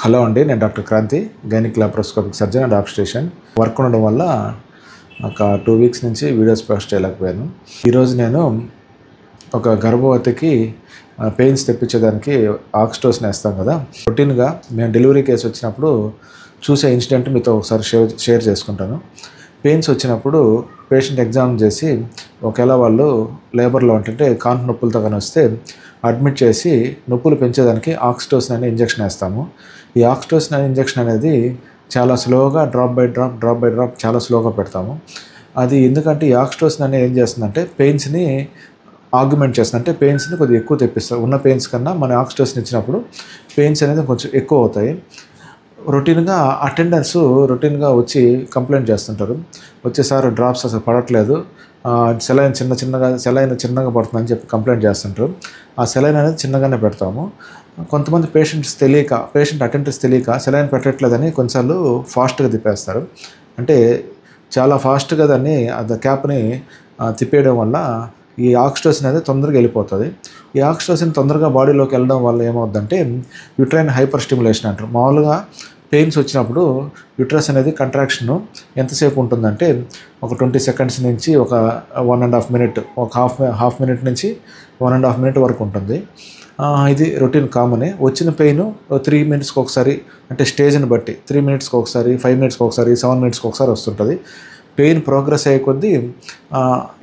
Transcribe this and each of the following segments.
Hello అండి, నేను doctor Kranti, gynaec laparoscopic surgeon and obstetrician. Work ఉండడం వల్ల ఒక 2 వీక్స్ నుంచి వీడియోస్ పోస్ట్ చేయలేకపోయాను. ఈరోజు నేను ఒక గర్భవతికి పెయిన్స్ తెప్పించేదానికి ఆక్సిటోసిన్ వేస్తాం కదా. రొటీన్గా మేము డెలివరీ కేసు వచ్చినప్పుడు చూసే ఇన్సిడెంట్ మీతో ఒకసారి షేర్ చేసుకుంటాను. పెయిన్స్ వచ్చినప్పుడు పేషెంట్ ఎగ్జామిన్ చేసి ఒకవేళ వాళ్ళు లేబర్లో ఉంటుంటే కాన్పు నొప్పులతో కానీ వస్తే అడ్మిట్ చేసి నొప్పులు పెంచేదానికి ఆక్సిటోసిన్ అనే ఇంజెక్షన్ వేస్తాము. ఈ ఆక్సిటోసిన్ అనే ఇంజెక్షన్ అనేది చాలా స్లోగా డ్రాప్ బై డ్రాప్ చాలా స్లోగా పెడతాము. అది ఎందుకంటే ఈ ఆక్సిటోసిన్ అనేది ఏం చేస్తుందంటే పెయిన్స్ని ఆగ్యుమెంట్ చేస్తుంది. అంటే పెయిన్స్ని కొద్దిగా ఎక్కువ తెప్పిస్తారు. ఉన్న పెయిన్స్ కన్నా మన ఆక్సిటోసిన్ ఇచ్చినప్పుడు పెయిన్స్ అనేది కొంచెం ఎక్కువ అవుతాయి. రొటీన్గా అటెండర్స్ వచ్చి కంప్లైంట్ చేస్తుంటారు. వచ్చేసారి డ్రాప్స్ అసలు పడట్లేదు, సెలైన్ చిన్నగా పడుతుందని చెప్పి కంప్లైంట్ చేస్తుంటారు. ఆ సెలైన్ అనేది చిన్నగానే పెడతాము. కొంతమంది పేషెంట్ అటెండర్స్ తెలియక సెలైన్ పెట్టట్లేదని కొన్నిసార్లు ఫాస్ట్గా తిప్పేస్తారు. అంటే చాలా ఫాస్ట్గా దాన్ని క్యాప్ని తిప్పేయడం వల్ల ఈ ఆక్సిటోసిన్ అనేది తొందరగా వెళ్ళిపోతుంది. ఈ ఆక్సిటోసిన్ తొందరగా బాడీలోకి వెళ్ళడం వల్ల ఏమవుతుందంటే యూట్రైన్ హైపర్ స్టిమ్యులేషన్ అంటారు. మామూలుగా పెయిన్స్ వచ్చినప్పుడు యూట్రస్ అనేది కంట్రాక్షన్ ఎంతసేపు ఉంటుందంటే ఒక 20 సెకండ్స్ నుంచి ఒక 1.5 మినిట్, ఒక హాఫ్ మినిట్ నుంచి 1.5 మినిట్ వరకు ఉంటుంది. ఇది రొటీన్ కామనే. వచ్చిన పెయిన్ 3 మినిట్స్కి ఒకసారి, అంటే స్టేజ్ని బట్టి 3 మినిట్స్కి ఒకసారి, 5 మినిట్స్కి ఒకసారి, 7 మినిట్స్కి ఒకసారి వస్తుంటుంది. పెయిన్ ప్రోగ్రెస్ అయ్యే కొద్దీ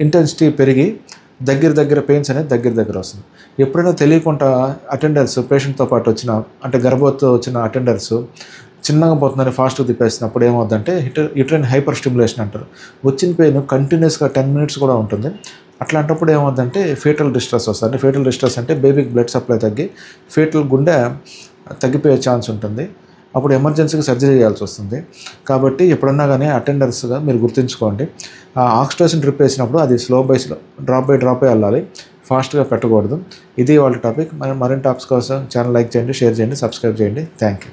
ఇంటెన్సిటీ పెరిగి దగ్గర పెయిన్స్ అనేది దగ్గర వస్తుంది. ఎప్పుడైనా తెలియకుండా అటెండర్స్ పేషెంట్తో పాటు వచ్చిన, అంటే గర్భవతితో వచ్చిన అటెండర్స్ చిన్నగా పోతుందని ఫాస్ట్గా తిప్పేసినప్పుడు ఏమవుతుందంటే యూట్రైన్ హైపర్ స్టిమ్యులేషన్ అంటారు. వచ్చిన పెయిన్ కంటిన్యూస్గా 10 మినిట్స్ కూడా ఉంటుంది. అట్లాంటప్పుడు ఏమవుతుందంటే ఫేటల్ డిస్ట్రెస్ వస్తుంది. అంటే ఫేటల్ డిస్ట్రెస్ అంటే బేబీకి బ్లడ్ సప్లై తగ్గి ఫేటల్ గుండె తగ్గిపోయే ఛాన్స్ ఉంటుంది. అప్పుడు ఎమర్జెన్సీగా సర్జరీ చేయాల్సి వస్తుంది. కాబట్టి ఎప్పుడన్నా కానీ అటెండర్స్గా మీరు గుర్తుంచుకోండి, ఆక్సిటోసిన్ డ్రిప్ వేసినప్పుడు అది డ్రాప్ బై వెళ్ళాలి, ఫాస్ట్గా పెట్టకూడదు. ఇది వాళ్ళ టాపిక్. మరిన్ని టాపిక్స్ కోసం ఛానల్ లైక్ చేయండి, షేర్ చేయండి, సబ్స్క్రైబ్ చేయండి. Thank you.